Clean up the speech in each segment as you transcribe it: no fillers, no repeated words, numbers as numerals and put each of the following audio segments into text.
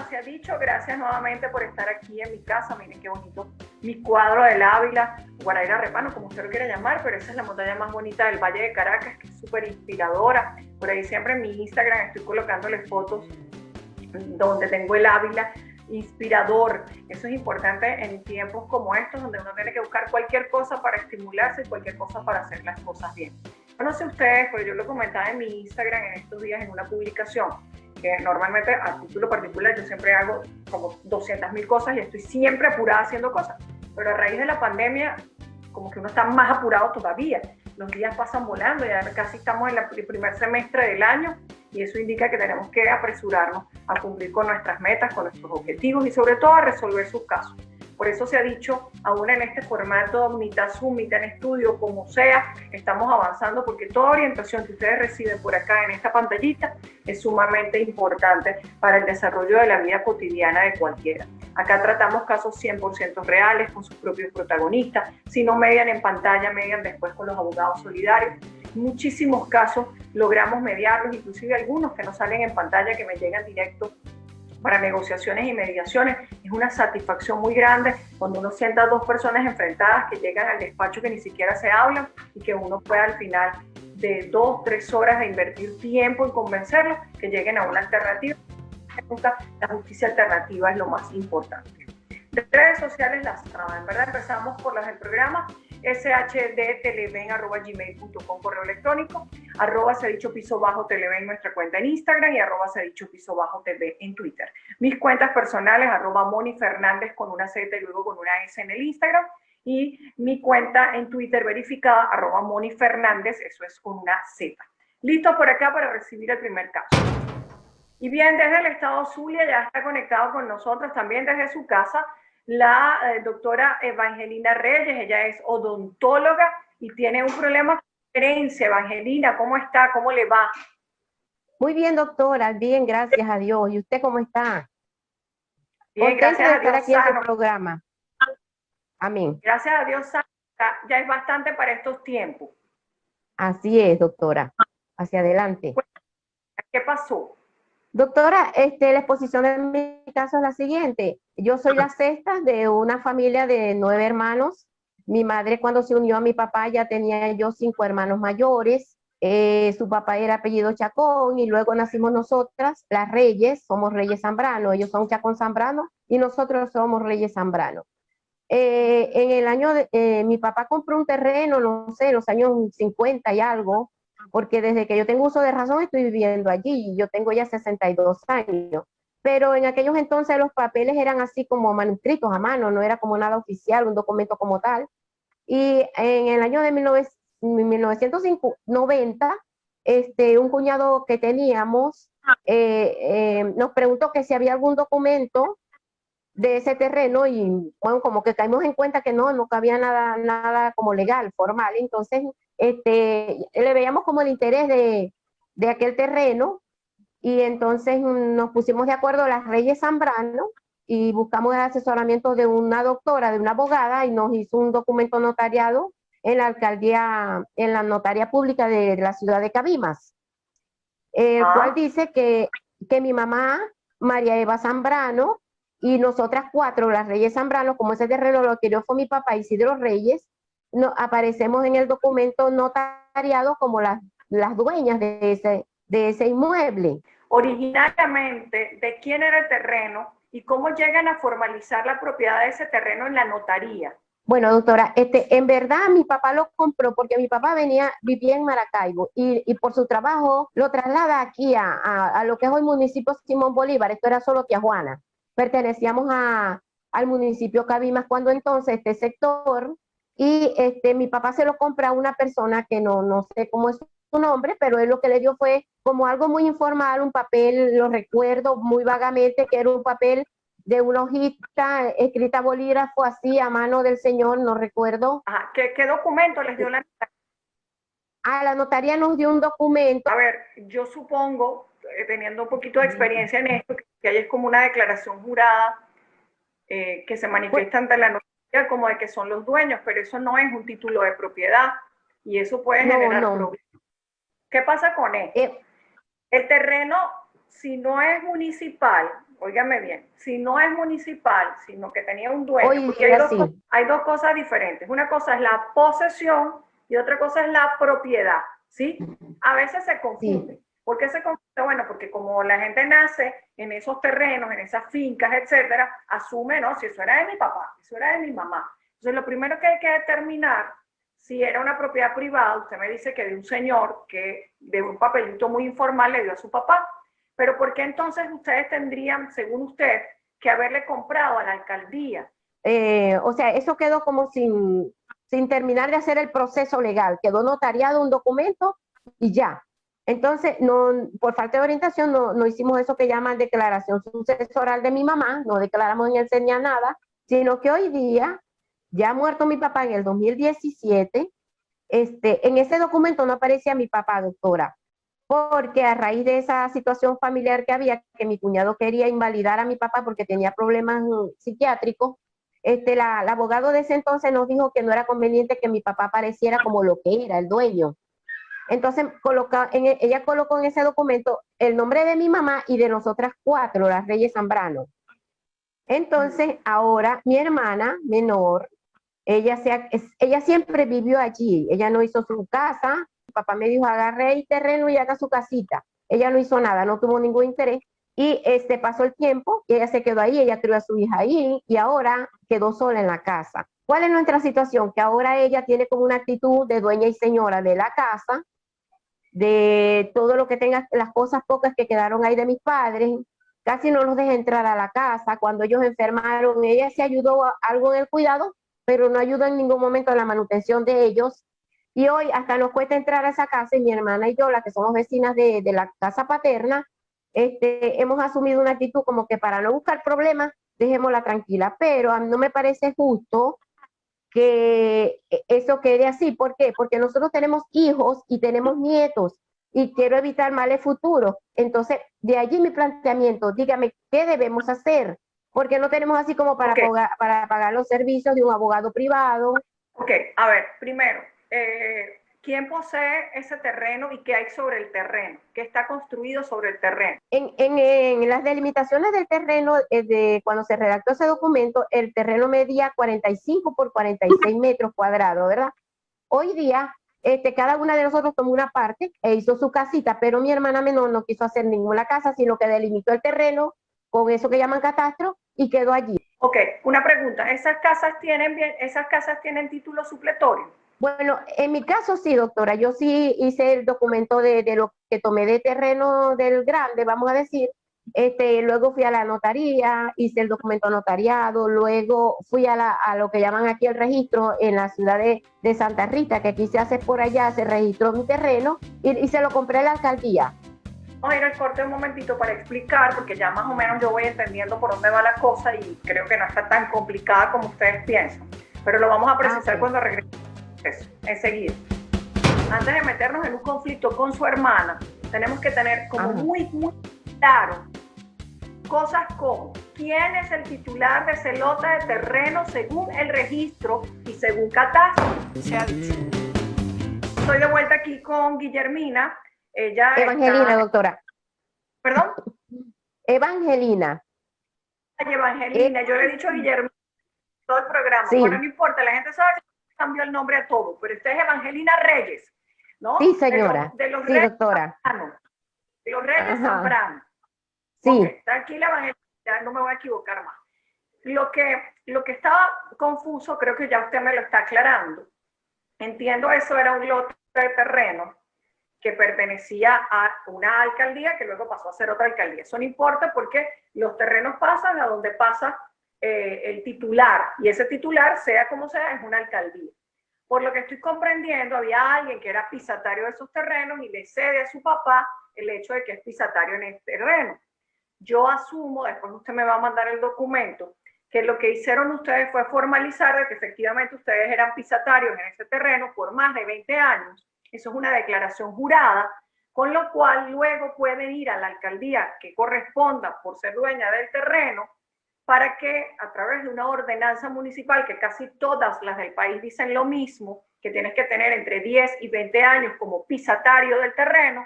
se ha dicho, gracias nuevamente por estar aquí en mi casa. Miren qué bonito mi cuadro del Ávila, Guaraíra Repano, como usted lo quiera llamar, pero esa es la montaña más bonita del Valle de Caracas, que es súper inspiradora. Por ahí siempre en mi Instagram estoy colocándole fotos donde tengo el Ávila, inspirador. Eso es importante en tiempos como estos, donde uno tiene que buscar cualquier cosa para estimularse y cualquier cosa para hacer las cosas bien. No sé ustedes, pero yo lo comentaba en mi Instagram en estos días en una publicación, que normalmente a título particular yo siempre hago como 200.000 cosas y estoy siempre apurada haciendo cosas, pero a raíz de la pandemia como que uno está más apurado todavía. Los días pasan volando, ya casi estamos en el primer semestre del año y eso indica que tenemos que apresurarnos a cumplir con nuestras metas, con nuestros objetivos y sobre todo a resolver sus casos. Por eso se ha dicho, aún en este formato, mitad Zoom, mitad en estudio, como sea, estamos avanzando porque toda orientación que ustedes reciben por acá en esta pantallita es sumamente importante para el desarrollo de la vida cotidiana de cualquiera. Acá tratamos casos 100% reales, con sus propios protagonistas, si no median en pantalla, median después con los abogados solidarios. Muchísimos casos logramos mediarlos, inclusive algunos que no salen en pantalla, que me llegan directo para negociaciones y mediaciones. Es una satisfacción muy grande cuando uno sienta a dos personas enfrentadas que llegan al despacho que ni siquiera se hablan y que uno pueda al final de 2-3 horas de invertir tiempo en convencerlos que lleguen a una alternativa. La justicia alternativa es lo más importante. De redes sociales las saben, ¿verdad? Empezamos por las del programa shdteleven@gmail.com, correo electrónico, @sedichopiso_televen nuestra cuenta en Instagram y @sedichopiso_tv en Twitter. Mis cuentas personales, @Moni Fernández con una Z y luego con una S en el Instagram, y mi cuenta en Twitter verificada, @Moni Fernández, eso es con una Z. Listo por acá para recibir el primer caso. Y bien, desde el estado Zulia ya está conectado con nosotros también desde su casa la doctora Evangelina Reyes. Ella es odontóloga y tiene un problema con la herencia. Evangelina, ¿cómo está? ¿Cómo le va? Muy bien, doctora, bien, gracias a Dios. ¿Y usted cómo está? Bien, Contenta gracias de a estar Dios aquí en su sano. programa. Amén. Gracias a Dios sano. Ya es bastante para estos tiempos. Así es, doctora. Hacia adelante. ¿Qué pasó? Doctora, la exposición de mi caso es la siguiente. Yo soy la sexta de una familia de 9 hermanos. Mi madre, cuando se unió a mi papá, ya tenía yo 5 hermanos mayores. Su papá era apellido Chacón y luego nacimos nosotras, las Reyes, somos Reyes Zambrano. Ellos son Chacón Zambrano y nosotros somos Reyes Zambrano. En el año, mi papá compró un terreno, no sé, en los años 50 y algo, porque desde que yo tengo uso de razón estoy viviendo allí, yo tengo ya 62 años, pero en aquellos entonces los papeles eran así como manuscritos a mano, no era como nada oficial, un documento como tal, y en el año de 1990, un cuñado que teníamos nos preguntó que si había algún documento de ese terreno y bueno, como que caímos en cuenta que no cabía nada como legal, formal. Entonces, le veíamos como el interés de aquel terreno y entonces nos pusimos de acuerdo las Reyes Zambrano y buscamos el asesoramiento de una doctora, de una abogada y nos hizo un documento notariado en la alcaldía, en la notaría pública de la ciudad de Cabimas, el cual dice que mi mamá, María Eva Zambrano, y nosotras 4, las Reyes Zambrano, como ese terreno lo adquirió fue mi papá Isidro Reyes, aparecemos en el documento notariado como las dueñas de ese inmueble. Originariamente, ¿de quién era el terreno y cómo llegan a formalizar la propiedad de ese terreno en la notaría? Bueno, doctora, en verdad mi papá lo compró porque mi papá vivía en Maracaibo y por su trabajo lo traslada aquí a lo que es hoy municipio Simón Bolívar. Esto era solo Tijuana. Pertenecíamos al municipio Cabimas cuando entonces este sector, y mi papá se lo compra a una persona que no sé cómo es su nombre, pero él lo que le dio fue como algo muy informal, un papel, lo recuerdo muy vagamente, que era un papel de una hojita escrita a bolígrafo así a mano del señor, no recuerdo. Ajá. ¿Qué documento les dio la notaría? La notaría nos dio un documento. A ver, yo supongo, teniendo un poquito de experiencia en esto, que hay es como una declaración jurada que se manifiesta ante la notaría como de que son los dueños, pero eso no es un título de propiedad y eso puede generar problemas. ¿Qué pasa con esto? El terreno, si no es municipal, óigame bien, si no es municipal, sino que tenía un dueño, Hoy porque día sí, hay dos cosas diferentes. Una cosa es la posesión y otra cosa es la propiedad, ¿sí? A veces se confunde. sí. ¿Por qué se confunde? Bueno, porque como la gente nace en esos terrenos, en esas fincas, etcétera, asume, no, si eso era de mi papá, eso era de mi mamá. Entonces, lo primero que hay que determinar si era una propiedad privada, usted me dice que de un señor que de un papelito muy informal le dio a su papá, pero ¿por qué entonces ustedes tendrían, según usted, que haberle comprado a la alcaldía? O sea, eso quedó como sin terminar de hacer el proceso legal. Quedó notariado un documento y ya. Entonces, no, por falta de orientación, no hicimos eso que llaman declaración sucesoral de mi mamá, no declaramos ni enseñar nada, sino que hoy día, ya muerto mi papá en el 2017, en ese documento no aparecía mi papá, doctora, porque a raíz de esa situación familiar que había, que mi cuñado quería invalidar a mi papá porque tenía problemas psiquiátricos, la abogado de ese entonces nos dijo que no era conveniente que mi papá apareciera como lo que era, el dueño. Entonces, ella colocó en ese documento el nombre de mi mamá y de nosotras cuatro, las Reyes Zambrano. Entonces, ahora mi hermana menor, ella siempre vivió allí, ella no hizo su casa, mi papá me dijo, agarre el terreno y haga su casita. Ella no hizo nada, no tuvo ningún interés. Y pasó el tiempo y ella se quedó ahí, ella crió a su hija ahí y ahora quedó sola en la casa. ¿Cuál es nuestra situación? Que ahora ella tiene como una actitud de dueña y señora de la casa, de todo lo que tenga, las cosas pocas que quedaron ahí de mis padres, casi no los deja entrar a la casa. Cuando ellos enfermaron, ella se ayudó algo en el cuidado, pero no ayudó en ningún momento en la manutención de ellos. Y hoy hasta nos cuesta entrar a esa casa y mi hermana y yo, las que somos vecinas de la casa paterna, hemos asumido una actitud como que para no buscar problemas, dejémosla tranquila, pero a mí no me parece justo que eso quede así. ¿Por qué? Porque nosotros tenemos hijos y tenemos nietos y quiero evitar males futuros. Entonces, de allí mi planteamiento, dígame, ¿qué debemos hacer? Porque no tenemos así como Ok, para pagar los servicios de un abogado privado. ok, a ver, primero, ¿quién posee ese terreno y qué hay sobre el terreno? ¿Qué está construido sobre el terreno? En las delimitaciones del terreno, cuando se redactó ese documento, el terreno medía 45 por 46 metros cuadrados, ¿verdad? Hoy día, cada una de nosotros tomó una parte e hizo su casita, pero mi hermana menor no quiso hacer ninguna casa, sino que delimitó el terreno con eso que llaman catastro y quedó allí. Ok, una pregunta, esas casas tienen título supletorio? Bueno, en mi caso sí, doctora, yo sí hice el documento de lo que tomé de terreno del grande, vamos a decir. Luego fui a la notaría, hice el documento notariado, luego fui a lo que llaman aquí el registro en la ciudad de Santa Rita, que aquí se hace por allá, se registró mi terreno y se lo compré a la alcaldía. Vamos a ir al corte un momentito para explicar, porque ya más o menos yo voy entendiendo por dónde va la cosa y creo que no está tan complicada como ustedes piensan. Pero lo vamos a precisar Okay. cuando regresemos enseguida. Antes de meternos en un conflicto con su hermana, tenemos que tener como muy claro cosas como quién es el titular de ese lote de terreno según el registro y según catastro. Se ha dicho. Estoy de vuelta aquí con Guillermina. Ella Evangelina, está... doctora. ¿Perdón? Evangelina. Ay, Evangelina, yo le he dicho a Guillermina todo el programa. Sí, Bueno, no importa, la gente sabe que cambió el nombre a todo, pero usted es Evangelina Reyes, ¿no? sí, señora. De los Sí, Reyes doctora. Zambrano. De los Reyes Ajá. Zambrano. Ok, Sí. tranquila, Evangelina, ya no me voy a equivocar más. Lo que estaba confuso, creo que ya usted me lo está aclarando. Entiendo, eso era un lote de terreno que pertenecía a una alcaldía que luego pasó a ser otra alcaldía. Eso no importa porque los terrenos pasan a donde pasa el titular, y ese titular, sea como sea, es una alcaldía. Por lo que estoy comprendiendo, había alguien que era pisatario de esos terrenos y le cede a su papá el hecho de que es pisatario en el terreno. Yo asumo, después usted me va a mandar el documento, que lo que hicieron ustedes fue formalizar de que efectivamente ustedes eran pisatarios en ese terreno por más de 20 años. Eso es una declaración jurada, con lo cual luego pueden ir a la alcaldía que corresponda por ser dueña del terreno para que a través de una ordenanza municipal, que casi todas las del país dicen lo mismo, que tienes que tener entre 10 y 20 años como pisatario del terreno,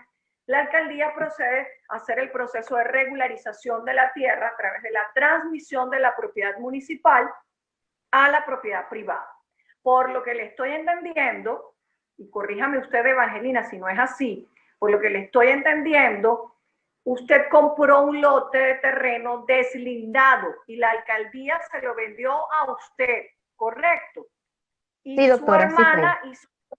la alcaldía procede a hacer el proceso de regularización de la tierra a través de la transmisión de la propiedad municipal a la propiedad privada. Por lo que le estoy entendiendo, y corríjame usted, Evangelina, si no es así, por lo que le estoy entendiendo, usted compró un lote de terreno deslindado y la alcaldía se lo vendió a usted, ¿correcto? Y Sí, doctora, sí fue.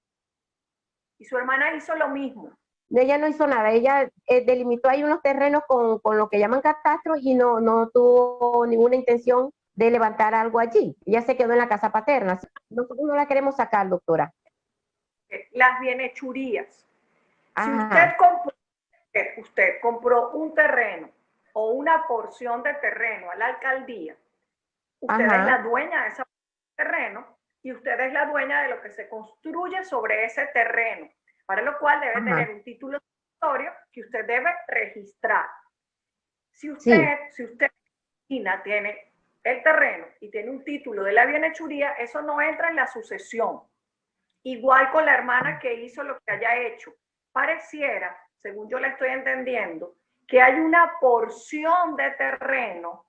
Su hermana hizo lo mismo. Ella no hizo nada, ella delimitó ahí unos terrenos con lo que llaman catastro y no tuvo ninguna intención de levantar algo allí. Ella se quedó en la casa paterna. Nosotros no la queremos sacar, doctora. Las bienhechurías. Si Ajá. usted compró un terreno o una porción de terreno a la alcaldía, usted es la dueña de ese terreno y usted es la dueña de lo que se construye sobre ese terreno, para lo cual debe tener un título territorio que usted debe registrar. Si usted tiene el terreno y tiene un título de la bienhechuría, eso no entra en la sucesión. Igual con la hermana que hizo lo que haya hecho. Pareciera, según yo le estoy entendiendo, que hay una porción de terreno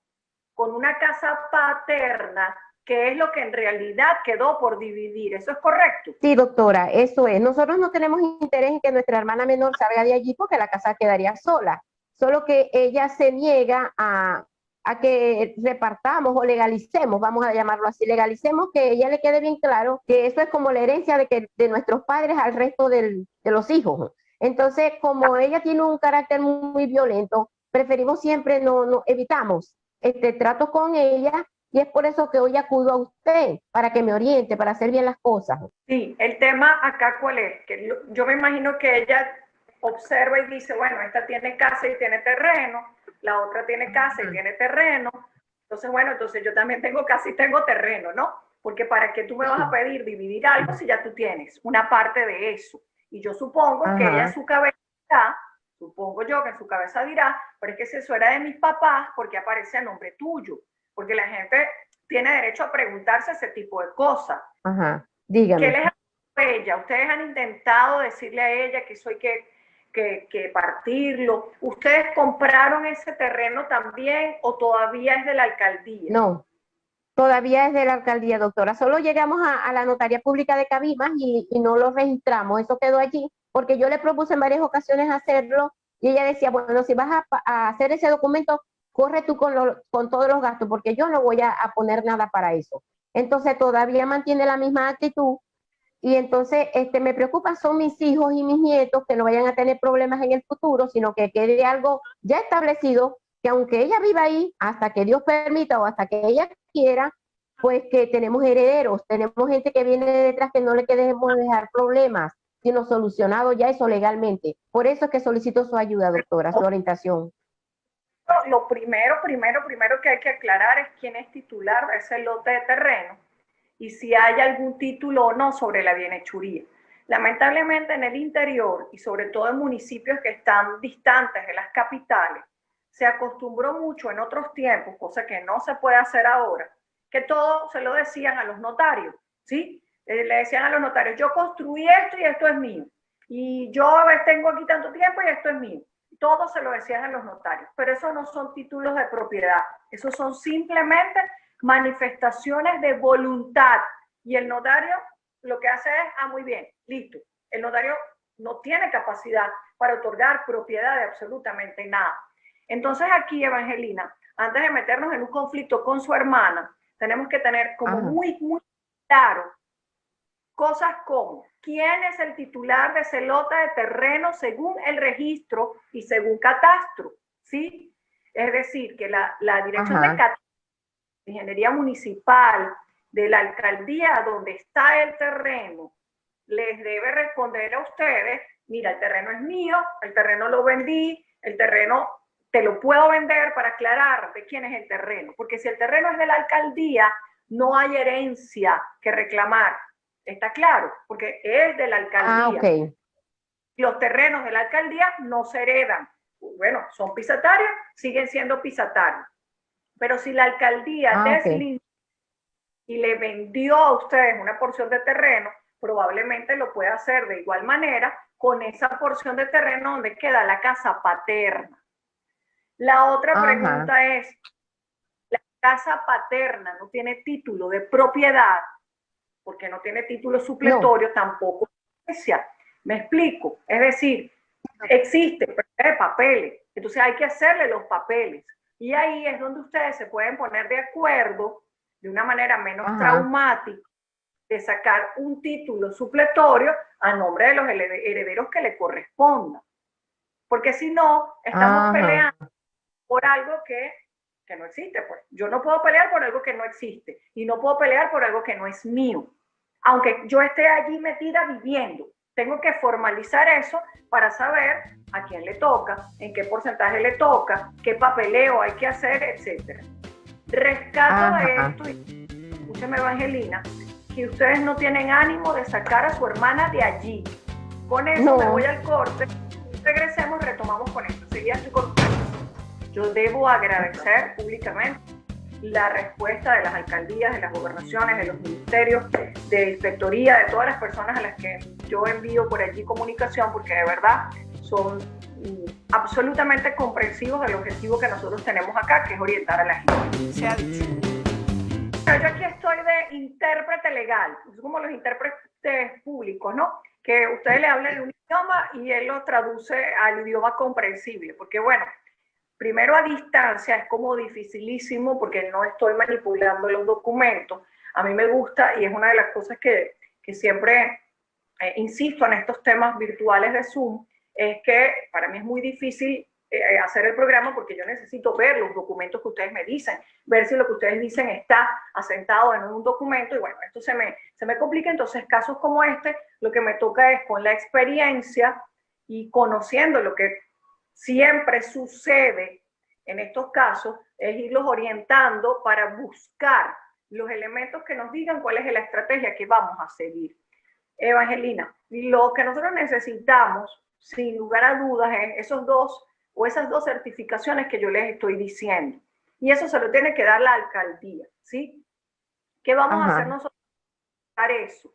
con una casa paterna que es lo que en realidad quedó por dividir. ¿Eso es correcto? Sí, doctora, eso es. Nosotros no tenemos interés en que nuestra hermana menor salga de allí porque la casa quedaría sola. Solo que ella se niega a que repartamos o legalicemos, vamos a llamarlo así, legalicemos, que ella le quede bien claro que eso es como la herencia de nuestros padres al resto de los hijos. Entonces, como ella tiene un carácter muy violento, preferimos siempre, evitamos tratos con ella. Y es por eso que hoy acudo a usted, para que me oriente, para hacer bien las cosas. Sí, el tema acá cuál es, que yo me imagino que ella observa y dice, bueno, esta tiene casa y tiene terreno, la otra tiene casa y tiene terreno, entonces bueno, entonces yo también tengo casa y tengo terreno, ¿no? Porque para qué tú me vas a pedir dividir algo si ya tú tienes una parte de eso. Y yo supongo que ella en su cabeza, supongo yo que en su cabeza dirá, pero es que si eso era de mis papás, ¿por qué aparece a nombre tuyo? Porque la gente tiene derecho a preguntarse ese tipo de cosas. Ajá, dígame. ¿Qué les ha dicho ella? ¿Ustedes han intentado decirle a ella que eso hay que partirlo? ¿Ustedes compraron ese terreno también o todavía es de la alcaldía? No, todavía es de la alcaldía, doctora. Solo llegamos a la notaría pública de Cabimas y no lo registramos. Eso quedó allí porque yo le propuse en varias ocasiones hacerlo y ella decía, bueno, si vas a hacer ese documento, corre tú con todos los gastos porque yo no voy a poner nada para eso. Entonces todavía mantiene la misma actitud y entonces me preocupa son mis hijos y mis nietos que no vayan a tener problemas en el futuro, sino que quede algo ya establecido, que aunque ella viva ahí, hasta que Dios permita o hasta que ella quiera, pues que tenemos herederos, tenemos gente que viene detrás que no le queremos dejar problemas, sino solucionado ya eso legalmente. Por eso es que solicito su ayuda, doctora, su orientación. Lo primero que hay que aclarar es quién es titular de ese lote de terreno y si hay algún título o no sobre la bienhechuría. Lamentablemente en el interior y sobre todo en municipios que están distantes de las capitales, se acostumbró mucho en otros tiempos, cosa que no se puede hacer ahora, que todo se lo decían a los notarios, ¿sí? Le decían a los notarios, yo construí esto y esto es mío, y yo tengo aquí tanto tiempo y esto es mío. Todo se lo decían a los notarios, pero eso no son títulos de propiedad, eso son simplemente manifestaciones de voluntad. Y el notario lo que hace es, muy bien, listo. El notario no tiene capacidad para otorgar propiedad de absolutamente nada. Entonces aquí, Evangelina, antes de meternos en un conflicto con su hermana, tenemos que tener como muy claro cosas como quién es el titular de ese lote de terreno según el registro y según catastro, ¿sí? Es decir, que la dirección de catastro, ingeniería municipal, de la alcaldía donde está el terreno, les debe responder a ustedes, mira, el terreno es mío, el terreno lo vendí, el terreno te lo puedo vender para aclarar de quién es el terreno, porque si el terreno es de la alcaldía, no hay herencia que reclamar, está claro, porque es de la alcaldía. Los terrenos de la alcaldía no se heredan, bueno, son pisatarios, siguen siendo pisatarios, pero si la alcaldía deslindó y le vendió a ustedes una porción de terreno, probablemente lo pueda hacer de igual manera con esa porción de terreno donde queda la casa paterna. La otra pregunta es, la casa paterna no tiene título de propiedad, porque no tiene título supletorio, no. Tampoco herencia. Me explico. Es decir, existe, pero hay papeles. Entonces hay que hacerle los papeles. Y ahí es donde ustedes se pueden poner de acuerdo de una manera menos traumática de sacar un título supletorio a nombre de los herederos que le correspondan. Porque si no, estamos peleando por algo que no existe. Pues. Yo no puedo pelear por algo que no existe y no puedo pelear por algo que no es mío. Aunque yo esté allí metida viviendo, tengo que formalizar eso para saber a quién le toca, en qué porcentaje le toca, qué papeleo hay que hacer, etc. Rescato de esto, y escúcheme, Evangelina, que ustedes no tienen ánimo de sacar a su hermana de allí. Con eso me voy al corte, regresemos y retomamos con esto. Enseguida estoy con ustedes. Yo debo agradecer públicamente la respuesta de las alcaldías, de las gobernaciones, de los ministerios, de inspectoría, de todas las personas a las que yo envío por allí comunicación, porque de verdad son absolutamente comprensivos del objetivo que nosotros tenemos acá, que es orientar a la gente. Se ha dicho. Yo aquí estoy de intérprete legal, como los intérpretes públicos, ¿no? Que ustedes le hablan en un idioma y él lo traduce al idioma comprensible, porque bueno, primero a distancia es como dificilísimo porque no estoy manipulando los documentos. A mí me gusta y es una de las cosas que siempre insisto en estos temas virtuales de Zoom, es que para mí es muy difícil hacer el programa porque yo necesito ver los documentos que ustedes me dicen, ver si lo que ustedes dicen está asentado en un documento y bueno, esto se me complica. Entonces casos como este, lo que me toca es con la experiencia y conociendo lo que siempre sucede en estos casos, es irlos orientando para buscar los elementos que nos digan cuál es la estrategia que vamos a seguir. Evangelina, lo que nosotros necesitamos, sin lugar a dudas, es esas dos certificaciones que yo les estoy diciendo. Y eso se lo tiene que dar la alcaldía, ¿sí? ¿Qué vamos a hacer nosotros para eso?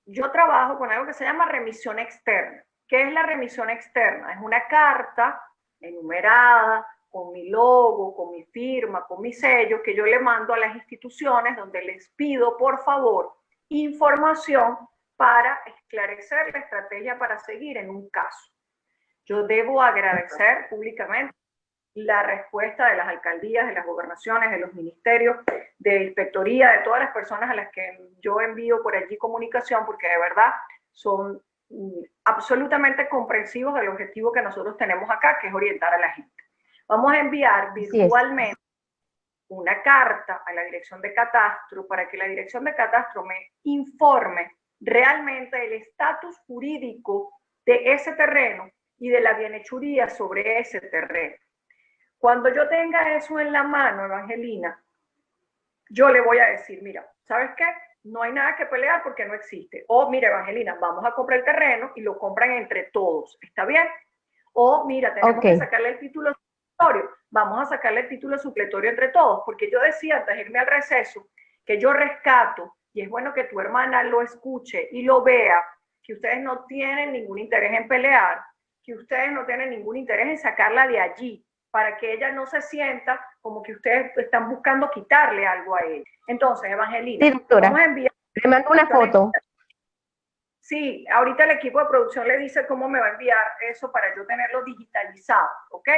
Yo trabajo con algo que se llama remisión externa. ¿Qué es la remisión externa? Es una carta enumerada, con mi logo, con mi firma, con mi sello, que yo le mando a las instituciones donde les pido, por favor, información para esclarecer la estrategia para seguir en un caso. Yo debo agradecer públicamente la respuesta de las alcaldías, de las gobernaciones, de los ministerios, de inspectoría, de todas las personas a las que yo envío por allí comunicación, porque de verdad son absolutamente comprensivos del objetivo que nosotros tenemos acá, que es orientar a la gente. Vamos a enviar virtualmente una carta a la Dirección de Catastro para que la Dirección de Catastro me informe realmente el estatus jurídico de ese terreno y de la bienhechuría sobre ese terreno. Cuando yo tenga eso en la mano, Evangelina, yo le voy a decir, mira, ¿sabes qué? No hay nada que pelear porque no existe. O, mira, Evangelina, vamos a comprar el terreno y lo compran entre todos. ¿Está bien? O, mira, tenemos que sacarle el título supletorio. Vamos a sacarle el título supletorio entre todos. Porque yo decía, antes de irme al receso, que yo rescato, y es bueno que tu hermana lo escuche y lo vea, que ustedes no tienen ningún interés en pelear, que ustedes no tienen ningún interés en sacarla de allí, para que ella no se sienta como que ustedes están buscando quitarle algo a ella. Entonces, Evangelina, sí, doctora, vamos a enviar... Le mando una foto. Sí, ahorita el equipo de producción le dice cómo me va a enviar eso para yo tenerlo digitalizado, ¿ok?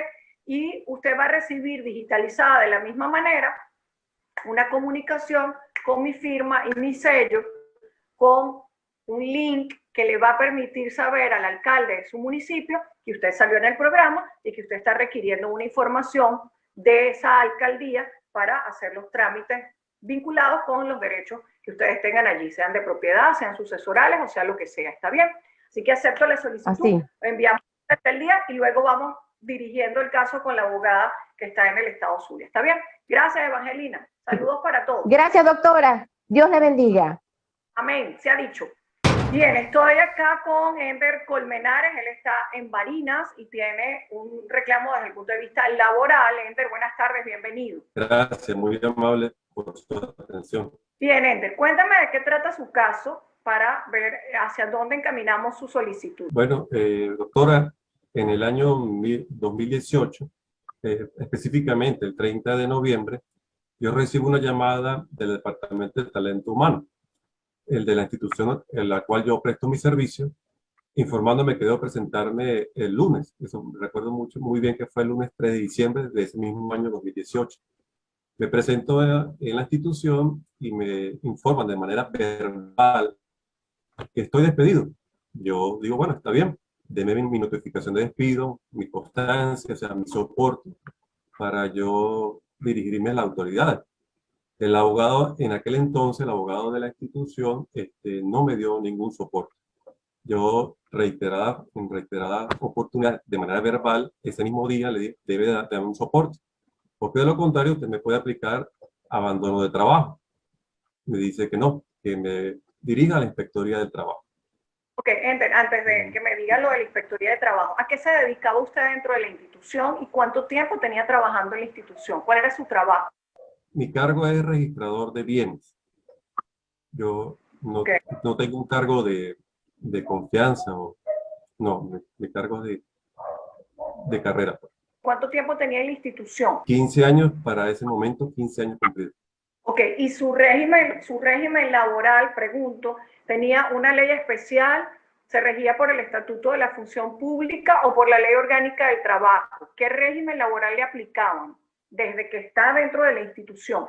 Y usted va a recibir digitalizada de la misma manera una comunicación con mi firma y mi sello, con un link que le va a permitir saber al alcalde de su municipio que usted salió en el programa y que usted está requiriendo una información de esa alcaldía para hacer los trámites vinculados con los derechos que ustedes tengan allí, sean de propiedad, sean sucesorales o sea lo que sea, ¿está bien? Así que acepto la solicitud, enviamos a la alcaldía y luego vamos dirigiendo el caso con la abogada que está en el estado Zulia, ¿está bien? Gracias, Evangelina. Saludos para todos. Gracias, doctora. Dios le bendiga. Amén, se ha dicho. Bien, estoy acá con Ender Colmenares, él está en Barinas y tiene un reclamo desde el punto de vista laboral. Ender, buenas tardes, bienvenido. Gracias, muy amable por su atención. Bien, Ender, cuéntame de qué trata su caso para ver hacia dónde encaminamos su solicitud. Bueno, doctora, en el año 2018, específicamente el 30 de noviembre, yo recibo una llamada del Departamento de Talento Humano, el de la institución en la cual yo presto mi servicio, informándome que debo presentarme el lunes. Eso recuerdo muy bien que fue el lunes 3 de diciembre de ese mismo año 2018. Me presento en la institución y me informan de manera verbal que estoy despedido. Yo digo, bueno, está bien, deme mi notificación de despido, mi constancia, o sea, mi soporte, para yo dirigirme a la autoridad. El abogado, en aquel entonces, el abogado de la institución, no me dio ningún soporte. Yo, en reiterada oportunidad, de manera verbal, ese mismo día le dije, debe dar un soporte, porque de lo contrario usted me puede aplicar abandono de trabajo. Me dice que no, que me dirija a la Inspectoría del Trabajo. Ok, Ender, antes de que me diga lo de la Inspectoría de Trabajo, ¿a qué se dedicaba usted dentro de la institución y cuánto tiempo tenía trabajando en la institución? ¿Cuál era su trabajo? Mi cargo es registrador de bienes. Yo no tengo un cargo de confianza, no, mi cargo es de carrera. ¿Cuánto tiempo tenía en la institución? 15 años para ese momento, 15 años cumplidos. Ok, y su régimen laboral, pregunto, ¿tenía una ley especial? ¿Se regía por el Estatuto de la Función Pública o por la Ley Orgánica del Trabajo? ¿Qué régimen laboral le aplicaban desde que está dentro de la institución?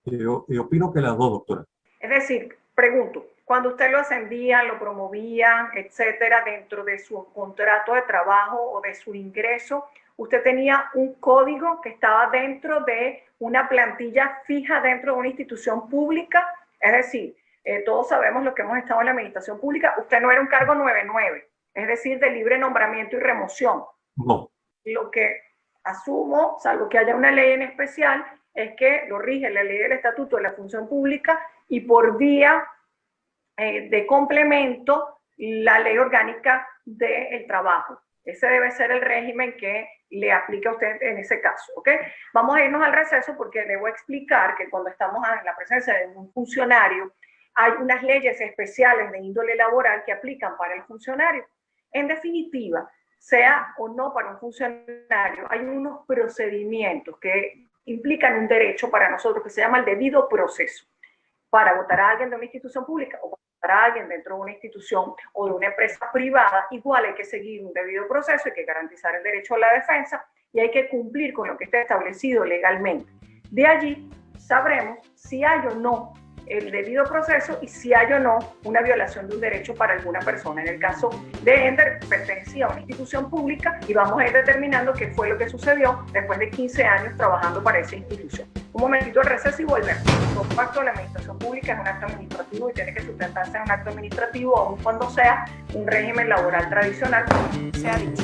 Yo opino que las dos, doctora. Es decir, pregunto, cuando usted lo ascendían, lo promovían, etcétera, dentro de su contrato de trabajo o de su ingreso, usted tenía un código que estaba dentro de una plantilla fija dentro de una institución pública, es decir, todos sabemos los que hemos estado en la administración pública, usted no era un cargo 99, es decir, de libre nombramiento y remoción. No. Lo que asumo, salvo que haya una ley en especial, es que lo rige la ley del Estatuto de la Función Pública y por vía de complemento la ley orgánica del trabajo. Ese debe ser el régimen que le aplica a usted en ese caso, ¿ok? Vamos a irnos al receso porque debo explicar que cuando estamos en la presencia de un funcionario hay unas leyes especiales de índole laboral que aplican para el funcionario. En definitiva, sea o no para un funcionario, hay unos procedimientos que implican un derecho para nosotros que se llama el debido proceso. Para votar a alguien de una institución pública o para alguien dentro de una institución o de una empresa privada, igual hay que seguir un debido proceso, hay que garantizar el derecho a la defensa y hay que cumplir con lo que esté establecido legalmente. De allí sabremos si hay o no el debido proceso y si hay o no una violación de un derecho para alguna persona. En el caso de Ender, pertenecía a una institución pública y vamos a ir determinando qué fue lo que sucedió después de 15 años trabajando para esa institución. Un momentito de receso y volvemos. Todo acto de la administración pública es un acto administrativo y tiene que sustentarse en un acto administrativo, aun cuando sea un régimen laboral tradicional, como se ha dicho.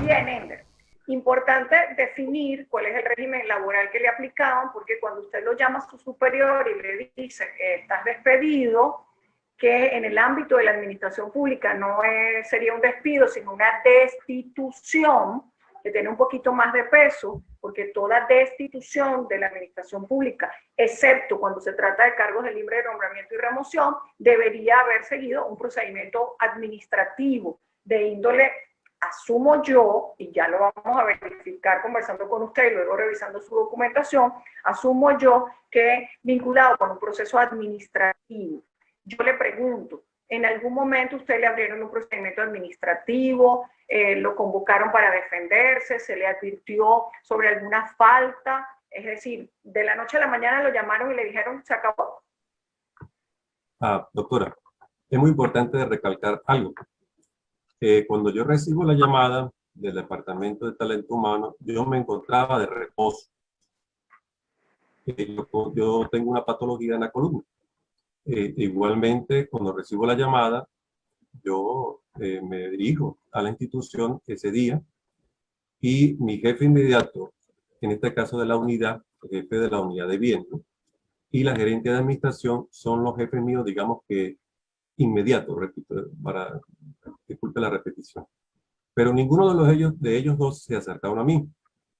Bien, Ender. Importante definir cuál es el régimen laboral que le aplicaban, porque cuando usted lo llama a su superior y le dice que estás despedido, que en el ámbito de la administración pública no sería un despido, sino una destitución, que tiene un poquito más de peso, porque toda destitución de la administración pública, excepto cuando se trata de cargos de libre nombramiento y remoción, debería haber seguido un procedimiento administrativo de índole, asumo yo, y ya lo vamos a verificar conversando con usted y luego revisando su documentación, asumo yo que vinculado con un proceso administrativo. Yo le pregunto, ¿en algún momento usted le abrieron un procedimiento administrativo, lo convocaron para defenderse, se le advirtió sobre alguna falta? Es decir, de la noche a la mañana lo llamaron y le dijeron, se acabó. Doctora, es muy importante recalcar algo. Cuando yo recibo la llamada del Departamento de Talento Humano, yo me encontraba de reposo. Yo tengo una patología en la columna. Igualmente, cuando recibo la llamada, yo me dirijo a la institución ese día y mi jefe inmediato, en este caso de la unidad, el jefe de la unidad de bienes, ¿no?, y la gerente de administración son los jefes míos, digamos que inmediatos, repito, disculpe la repetición. Pero ninguno de ellos dos se acercaron a mí.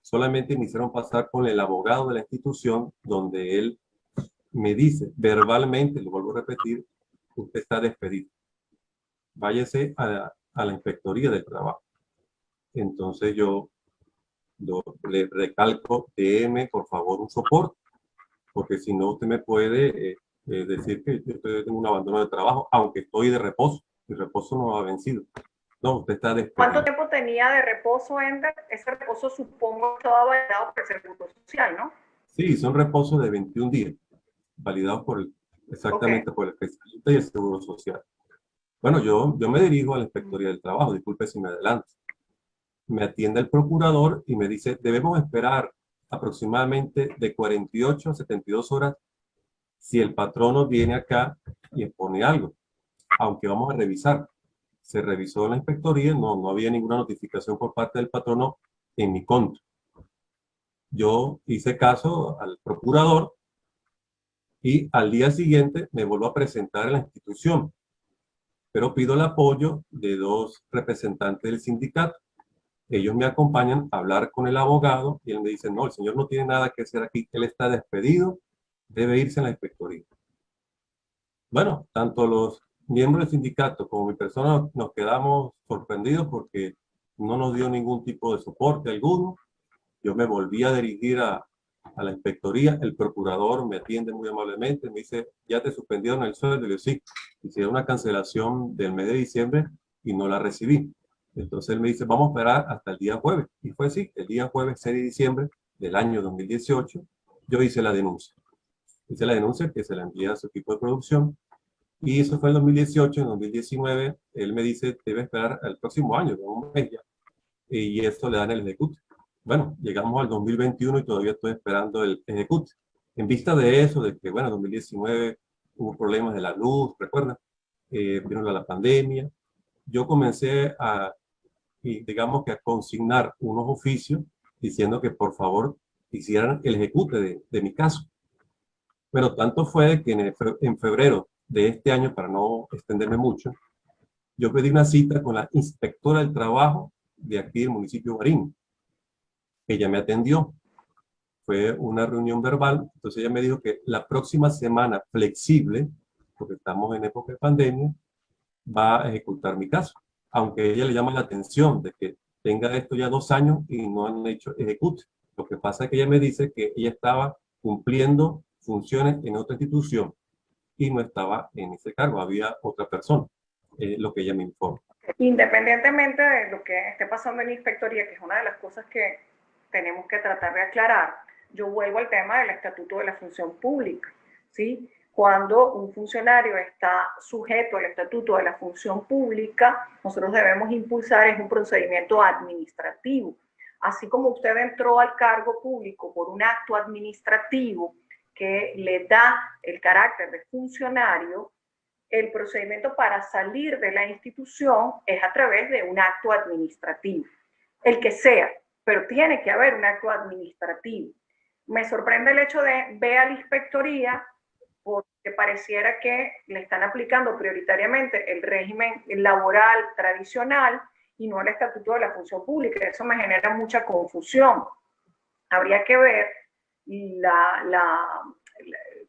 Solamente me hicieron pasar con el abogado de la institución, donde él me dice verbalmente, lo vuelvo vuelvo a repetir, usted está despedido. Váyase a la inspectoría del trabajo. Entonces yo le recalco, déme por favor un soporte, porque si no usted me puede decir que yo tengo un abandono de trabajo, aunque estoy de reposo. Mi reposo no ha vencido. No, usted está despedido. ¿Cuánto tiempo tenía de reposo, Ender? Ese reposo supongo que estaba validado por el Seguro Social, ¿no? Sí, son reposos de 21 días, validados exactamente por el especialista y el Seguro Social. Bueno, yo me dirijo a la Inspectoría del Trabajo, disculpe si me adelanto. Me atiende el procurador y me dice, debemos esperar aproximadamente de 48 a 72 horas si el patrono viene acá y expone algo, aunque vamos a revisar. Se revisó en la inspectoría, no había ninguna notificación por parte del patrono en mi contra. Yo hice caso al procurador y al día siguiente me vuelvo a presentar en la institución, pero pido el apoyo de dos representantes del sindicato. Ellos me acompañan a hablar con el abogado y él me dice, no, el señor no tiene nada que hacer aquí, él está despedido, debe irse a la inspectoría. Bueno, tanto los miembros del sindicato como mi persona nos quedamos sorprendidos porque no nos dio ningún tipo de soporte alguno. Yo me volví a dirigir a la inspectoría, el procurador me atiende muy amablemente, me dice, ya te suspendieron el sueldo. Y yo, sí, hicieron una cancelación del mes de diciembre y no la recibí. Entonces él me dice, vamos a esperar hasta el día jueves. Y fue así, el día jueves 6 de diciembre del año 2018, yo hice la denuncia. Hice la denuncia que se la envía a su equipo de producción. Y eso fue en 2018. En 2019, él me dice, debe esperar al próximo año, un mes ya. Y esto le dan el ejecute. Bueno, llegamos al 2021 y todavía estoy esperando el ejecute. En vista de eso, de que, bueno, en 2019 hubo problemas de la luz, ¿recuerdan? Vino la pandemia. Yo comencé digamos que a consignar unos oficios diciendo que por favor hicieran el ejecute de mi caso. Pero tanto fue que en febrero de este año, para no extenderme mucho, yo pedí una cita con la inspectora del trabajo de aquí del municipio de Guarín. Ella me atendió. Fue una reunión verbal. Entonces ella me dijo que la próxima semana flexible, porque estamos en época de pandemia, va a ejecutar mi caso. Aunque a ella le llama la atención de que tenga esto ya 2 años y no han hecho ejecute. Lo que pasa es que ella me dice que ella estaba cumpliendo funciones en otra institución y no estaba en ese cargo, había otra persona, lo que ella me informa. Independientemente de lo que esté pasando en la inspectoría, que es una de las cosas que tenemos que tratar de aclarar, yo vuelvo al tema del Estatuto de la Función Pública, ¿sí? Cuando un funcionario está sujeto al Estatuto de la Función Pública, nosotros debemos impulsar un procedimiento administrativo. Así como usted entró al cargo público por un acto administrativo que le da el carácter de funcionario, el procedimiento para salir de la institución es a través de un acto administrativo, el que sea, pero tiene que haber un acto administrativo. Me sorprende el hecho de ver a la inspectoría porque pareciera que le están aplicando prioritariamente el régimen laboral tradicional y no el Estatuto de la Función Pública. Eso me genera mucha confusión. Habría que ver la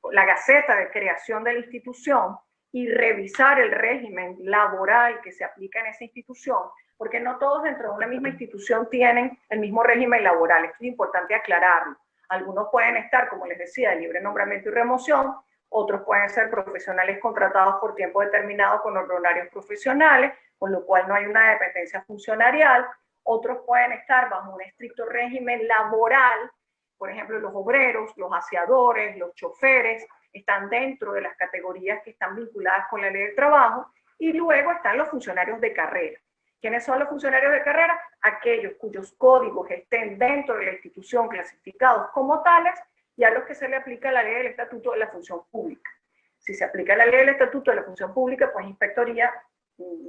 gaceta de creación de la institución y revisar el régimen laboral que se aplica en esa institución, porque no todos dentro de una misma institución tienen el mismo régimen laboral. Esto es importante aclararlo. Algunos pueden estar, como les decía, de libre nombramiento y remoción, otros pueden ser profesionales contratados por tiempo determinado con horarios profesionales, con lo cual no hay una dependencia funcionarial. Otros pueden estar bajo un estricto régimen laboral, por ejemplo, los obreros, los aseadores, los choferes, están dentro de las categorías que están vinculadas con la ley del trabajo, y luego están los funcionarios de carrera. ¿Quiénes son los funcionarios de carrera? Aquellos cuyos códigos estén dentro de la institución clasificados como tales y a los que se le aplica la ley del Estatuto de la Función Pública. Si se aplica la ley del Estatuto de la Función Pública, pues inspectoría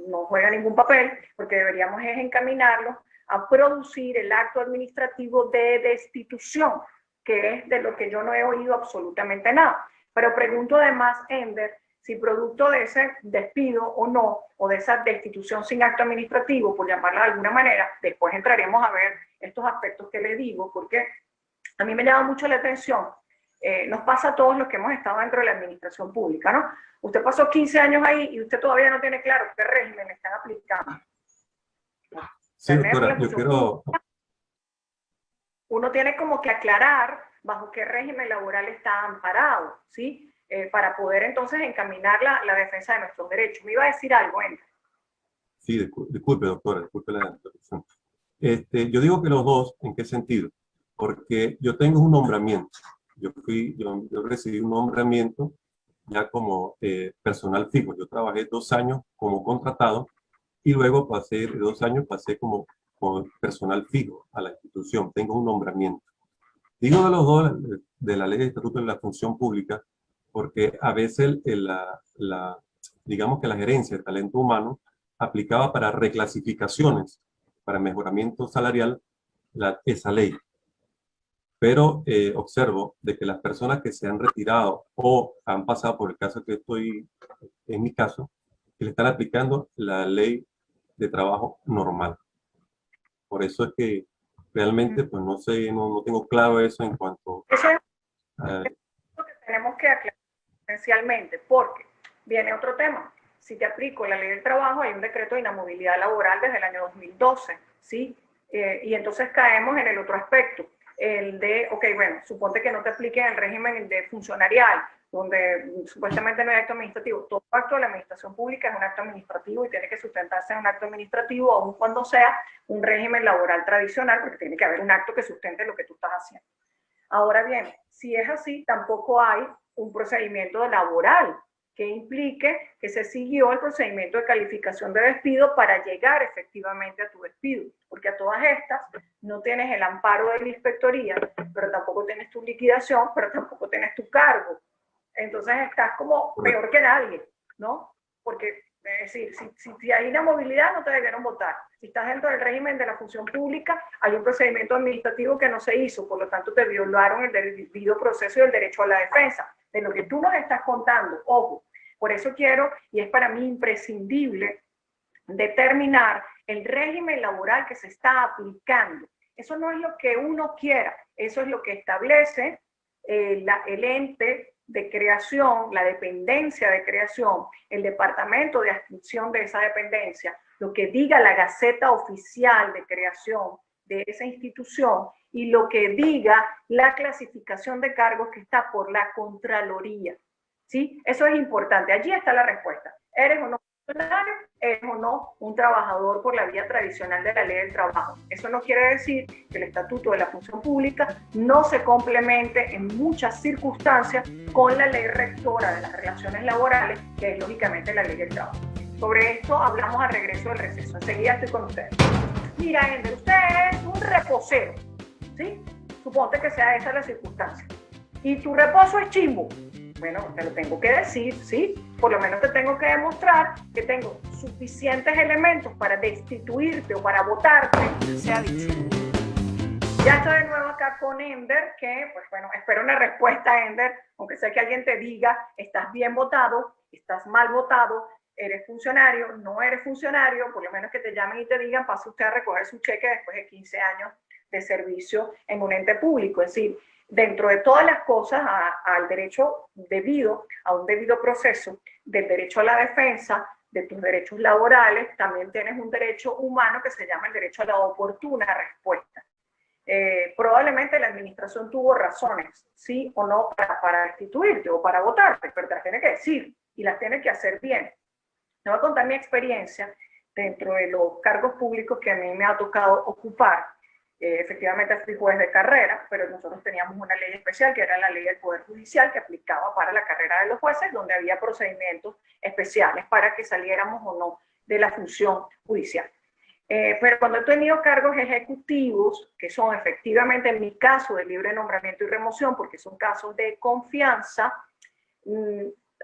no juega ningún papel, porque deberíamos es encaminarlos a producir el acto administrativo de destitución, que es de lo que yo no he oído absolutamente nada. Pero pregunto además, Ender, si producto de ese despido o no, o de esa destitución sin acto administrativo, por llamarla de alguna manera, después entraremos a ver estos aspectos que le digo, porque a mí me llama mucho la atención nos pasa a todos los que hemos estado dentro de la administración pública, ¿no? Usted pasó 15 años ahí y usted todavía no tiene claro qué régimen le están aplicando. Sí, doctora, yo quiero... Uno tiene como que aclarar bajo qué régimen laboral está amparado, ¿sí? Para poder entonces encaminar la defensa de nuestros derechos. Me iba a decir algo, Ender. Sí, disculpe, doctora, disculpe la interrupción. Yo digo que los dos, ¿en qué sentido? Porque yo tengo un nombramiento. Yo recibí un nombramiento ya como personal fijo. Yo trabajé 2 años como contratado y luego pasé 2 años, pasé como personal fijo a la institución. Tengo un nombramiento. Digo de los dos, de la ley de estatuto de la función pública, porque a veces digamos que la gerencia de talento humano aplicaba para reclasificaciones, para mejoramiento salarial, esa ley. Pero observo de que las personas que se han retirado o han pasado por el caso que estoy, en mi caso, que le están aplicando la ley de trabajo normal. Por eso es que realmente, pues no sé, no tengo claro eso en cuanto eso es lo que tenemos que aclarar esencialmente, porque viene otro tema. Si te aplico la ley del trabajo, hay un decreto de inamovilidad laboral desde el año 2012, ¿sí? Y entonces caemos en el otro aspecto, el de, ok, bueno, suponte que no te aplique el régimen de funcionarial, donde supuestamente no hay acto administrativo. Todo acto de la administración pública es un acto administrativo y tiene que sustentarse en un acto administrativo, aun cuando sea un régimen laboral tradicional, porque tiene que haber un acto que sustente lo que tú estás haciendo. Ahora bien, si es así, tampoco hay un procedimiento laboral que implique que se siguió el procedimiento de calificación de despido para llegar efectivamente a tu despido, porque a todas estas no tienes el amparo de la inspectoría, pero tampoco tienes tu liquidación, pero tampoco tienes tu cargo. Entonces estás como peor que nadie, ¿no? Porque, es decir, si hay inamovilidad no te debieron votar. Si estás dentro del régimen de la función pública, hay un procedimiento administrativo que no se hizo, por lo tanto te violaron el debido proceso y el derecho a la defensa. De lo que tú nos estás contando, ojo, por eso quiero, y es para mí imprescindible, determinar el régimen laboral que se está aplicando. Eso no es lo que uno quiera, eso es lo que establece el ente de creación, la dependencia de creación, el departamento de adscripción de esa dependencia, lo que diga la Gaceta Oficial de Creación de esa institución y lo que diga la clasificación de cargos que está por la Contraloría. ¿Sí? Eso es importante. Allí está la respuesta. ¿Eres o no funcionario? ¿Eres o no un trabajador por la vía tradicional de la ley del trabajo? Eso no quiere decir que el estatuto de la función pública no se complemente en muchas circunstancias con la ley rectora de las relaciones laborales, que es lógicamente la ley del trabajo. Sobre esto hablamos al regreso del receso. Enseguida estoy con ustedes. Mira, Ender, usted es un reposero, ¿sí? Suponte que sea esa la circunstancia. Y tu reposo es chimbo. Bueno, te lo tengo que decir, ¿sí? Por lo menos te tengo que demostrar que tengo suficientes elementos para destituirte o para votarte. Se ha dicho. Ya estoy de nuevo acá con Ender, que, pues bueno, espero una respuesta, Ender, aunque sé que alguien te diga, estás bien votado, estás mal votado, eres funcionario, no eres funcionario, por lo menos que te llamen y te digan, pase usted a recoger su cheque después de 15 años de servicio en un ente público. Es decir, dentro de todas las cosas, al derecho debido, a un debido proceso, del derecho a la defensa, de tus derechos laborales, también tienes un derecho humano que se llama el derecho a la oportuna respuesta. Probablemente la administración tuvo razones, sí o no, para destituirte o para votarte, pero te las tiene que decir y las tiene que hacer bien. Te voy a contar mi experiencia dentro de los cargos públicos que a mí me ha tocado ocupar. Efectivamente fui juez de carrera, pero nosotros teníamos una ley especial que era la ley del Poder Judicial que aplicaba para la carrera de los jueces, donde había procedimientos especiales para que saliéramos o no de la función judicial. Pero cuando he tenido cargos ejecutivos, que son efectivamente en mi caso de libre nombramiento y remoción, porque son casos de confianza,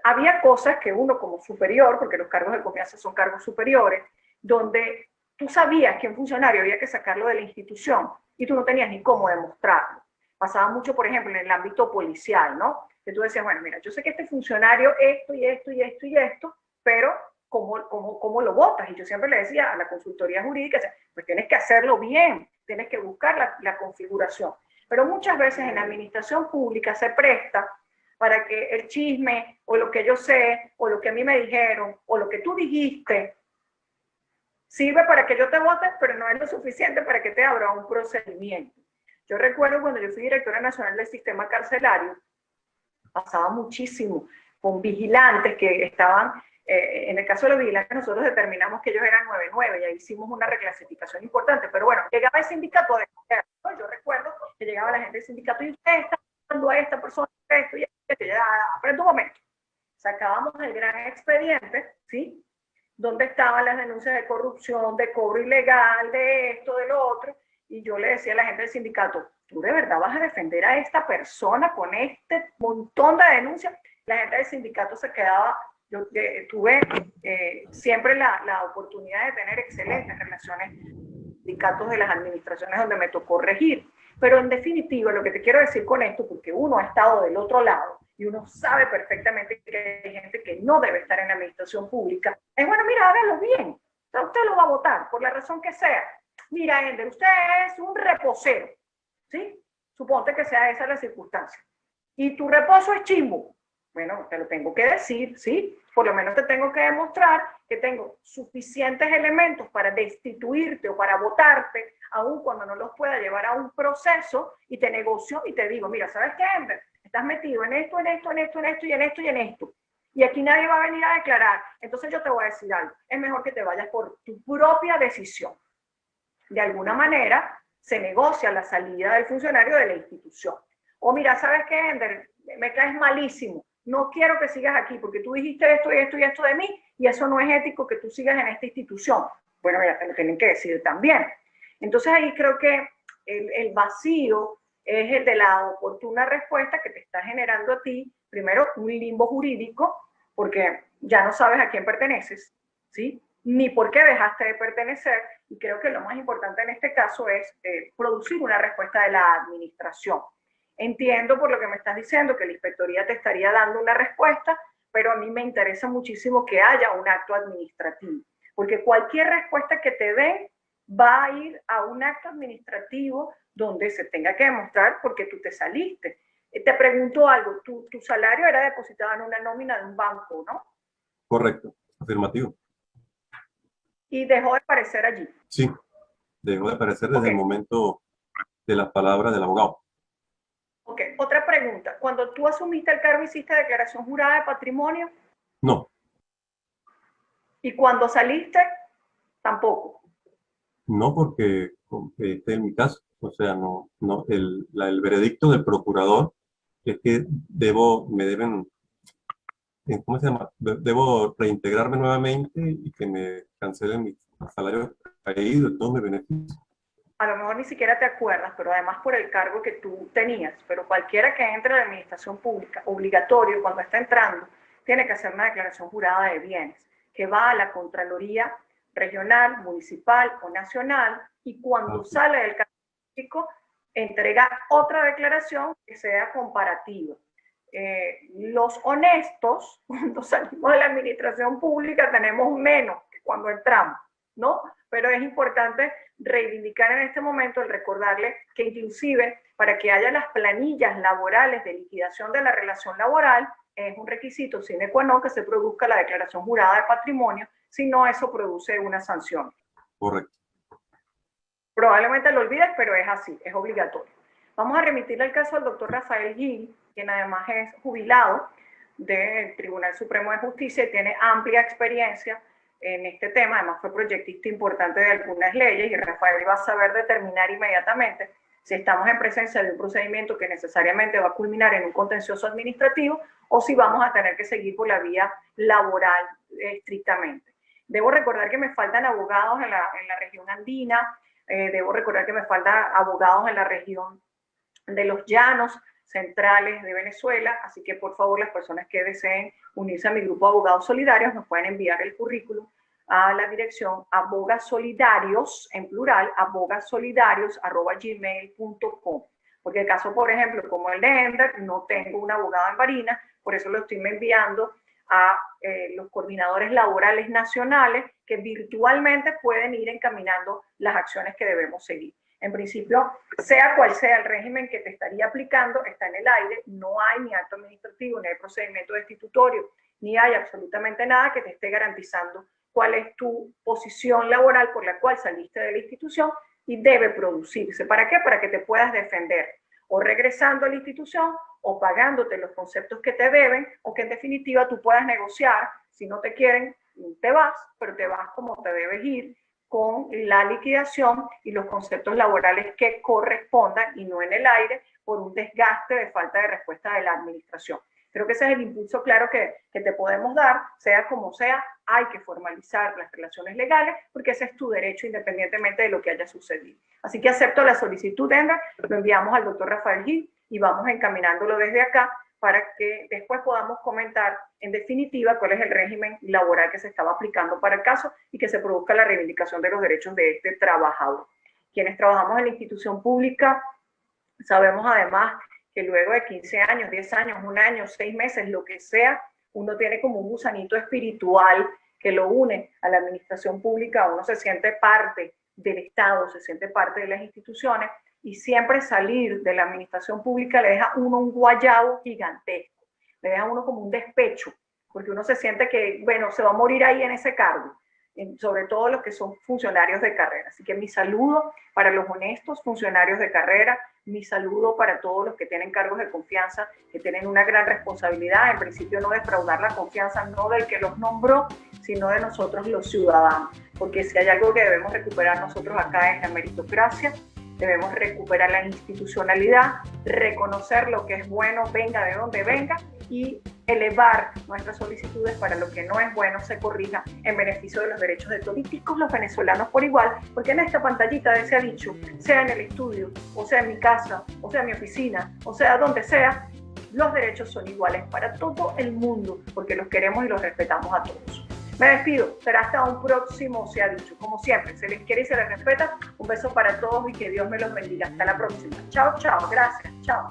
había cosas que uno como superior, porque los cargos de confianza son cargos superiores, donde tú sabías que un funcionario había que sacarlo de la institución y tú no tenías ni cómo demostrarlo. Pasaba mucho, por ejemplo, en el ámbito policial, ¿no? Que tú decías, bueno, mira, yo sé que este funcionario esto y esto y esto y esto, pero ¿cómo lo votas? Y yo siempre le decía a la consultoría jurídica, pues tienes que hacerlo bien, tienes que buscar la configuración. Pero muchas veces en la administración pública se presta para que el chisme o lo que yo sé o lo que a mí me dijeron o lo que tú dijiste sirve para que yo te vote, pero no es lo suficiente para que te abra un procedimiento. Yo recuerdo cuando yo fui directora nacional del sistema carcelario, pasaba muchísimo con vigilantes que estaban, en el caso de los vigilantes nosotros determinamos que ellos eran 9-9 y ahí hicimos una reclasificación importante, pero bueno, llegaba el sindicato de gobierno, yo recuerdo que llegaba la gente del sindicato y usted está dando a esta persona esto y esto, y ya, pero en un momento, sacábamos el gran expediente, ¿sí? Donde estaban las denuncias de corrupción, de cobro ilegal, de esto, de lo otro, y yo le decía a la gente del sindicato, ¿tú de verdad vas a defender a esta persona con este montón de denuncias? La gente del sindicato se quedaba, yo tuve siempre la oportunidad de tener excelentes relaciones con sindicatos de las administraciones donde me tocó regir, pero en definitiva lo que te quiero decir con esto, porque uno ha estado del otro lado y uno sabe perfectamente que hay gente que no debe estar en la administración pública, es bueno, mira, hágalo bien, usted lo va a votar por la razón que sea. Mira, Ender, usted es un reposero, ¿sí? Suponte que sea esa la circunstancia. Y tu reposo es chimbo. Bueno, te lo tengo que decir, ¿sí? Por lo menos te tengo que demostrar que tengo suficientes elementos para destituirte o para votarte, aun cuando no los pueda llevar a un proceso, y te negocio y te digo, mira, ¿sabes qué, Ender? Estás metido en esto, en esto, en esto, en esto y en esto y en esto. Y aquí nadie va a venir a declarar. Entonces yo te voy a decir algo. Es mejor que te vayas por tu propia decisión. De alguna manera se negocia la salida del funcionario de la institución. O mira, ¿sabes qué, Ender? Me caes malísimo. No quiero que sigas aquí porque tú dijiste esto y esto y esto de mí y eso no es ético que tú sigas en esta institución. Bueno, mira, te lo tienen que decir también. Entonces ahí creo que el vacío es el de la oportuna respuesta que te está generando a ti, primero, un limbo jurídico, porque ya no sabes a quién perteneces, ¿sí? Ni por qué dejaste de pertenecer, y creo que lo más importante en este caso es producir una respuesta de la administración. Entiendo por lo que me estás diciendo que la inspectoría te estaría dando una respuesta, pero a mí me interesa muchísimo que haya un acto administrativo, porque cualquier respuesta que te den va a ir a un acto administrativo donde se tenga que demostrar por qué tú te saliste. Te pregunto algo, tu salario era depositado en una nómina de un banco, ¿no? Correcto, afirmativo. Y dejó de aparecer allí. Sí, dejó de aparecer desde el momento de las palabras del abogado. Ok, otra pregunta. Cuando tú asumiste el cargo, ¿hiciste declaración jurada de patrimonio? No. ¿Y cuando saliste? Tampoco. No, porque este es mi caso. O sea, el veredicto del procurador es que me deben, ¿cómo se llama? Debo reintegrarme nuevamente y que me cancelen mi salario caído y todos mis beneficios. A lo mejor ni siquiera te acuerdas, pero además por el cargo que tú tenías, pero cualquiera que entre a la administración pública, obligatorio, cuando está entrando, tiene que hacer una declaración jurada de bienes, que va a la Contraloría regional, municipal o nacional, y cuando sale del cargo público, entrega otra declaración que sea comparativa. Los honestos, cuando salimos de la administración pública, tenemos menos que cuando entramos, ¿no? Pero es importante reivindicar en este momento el recordarle que inclusive para que haya las planillas laborales de liquidación de la relación laboral es un requisito sine qua non que se produzca la declaración jurada de patrimonio, si no eso produce una sanción. Correcto. Probablemente lo olvides, pero es así, es obligatorio. Vamos a remitirle el caso al doctor Rafael Gil, quien además es jubilado del Tribunal Supremo de Justicia y tiene amplia experiencia en este tema, además fue proyectista importante de algunas leyes y Rafael va a saber determinar inmediatamente si estamos en presencia de un procedimiento que necesariamente va a culminar en un contencioso administrativo o si vamos a tener que seguir por la vía laboral estrictamente. Debo recordar que me faltan abogados en la región andina, debo recordar que me faltan abogados en la región de los llanos centrales de Venezuela, así que por favor las personas que deseen unirse a mi grupo de abogados solidarios nos pueden enviar el currículum a la dirección abogasolidarios, en plural, abogasolidarios@gmail.com. Porque el caso, por ejemplo, como el de Ender, no tengo un abogado en Barinas, por eso lo estoy enviando a los coordinadores laborales nacionales que virtualmente pueden ir encaminando las acciones que debemos seguir. En principio, sea cual sea el régimen que te estaría aplicando, está en el aire, no hay ni acto administrativo, ni hay procedimiento destitutorio, ni hay absolutamente nada que te esté garantizando cuál es tu posición laboral por la cual saliste de la institución y debe producirse. ¿Para qué? Para que te puedas defender, o regresando a la institución, o pagándote los conceptos que te deben, o que en definitiva tú puedas negociar. Si no te quieren, te vas, pero te vas como te debes ir, con la liquidación y los conceptos laborales que correspondan, y no en el aire por un desgaste de falta de respuesta de la administración. Creo que ese es el impulso claro que te podemos dar, sea como sea, hay que formalizar las relaciones legales porque ese es tu derecho independientemente de lo que haya sucedido. Así que acepto la solicitud, Ender, lo enviamos al doctor Rafael Gil y vamos encaminándolo desde acá para que después podamos comentar en definitiva cuál es el régimen laboral que se estaba aplicando para el caso y que se produzca la reivindicación de los derechos de este trabajador. Quienes trabajamos en la institución pública sabemos además que luego de 15 años, 10 años, 1 año, 6 meses, lo que sea, uno tiene como un gusanito espiritual que lo une a la administración pública, uno se siente parte del Estado, se siente parte de las instituciones, y siempre salir de la administración pública le deja a uno un guayabo gigantesco, le deja a uno como un despecho, porque uno se siente que, bueno, se va a morir ahí en ese cargo, sobre todo los que son funcionarios de carrera. Así que mi saludo para los honestos funcionarios de carrera, mi saludo para todos los que tienen cargos de confianza, que tienen una gran responsabilidad, en principio no defraudar la confianza no del que los nombró, sino de nosotros los ciudadanos, porque si hay algo que debemos recuperar nosotros acá es la meritocracia, debemos recuperar la institucionalidad, reconocer lo que es bueno, venga de donde venga, y elevar nuestras solicitudes para lo que no es bueno se corrija en beneficio de los derechos de todíticos los venezolanos por igual, porque en esta pantallita de ese ha dicho, sea en el estudio, o sea en mi casa, o sea en mi oficina, o sea donde sea, los derechos son iguales para todo el mundo, porque los queremos y los respetamos a todos. Me despido, será hasta un próximo Se ha Dicho. Como siempre, se les quiere y se les respeta. Un beso para todos y que Dios me los bendiga. Hasta la próxima. Chao, chao. Gracias. Chao.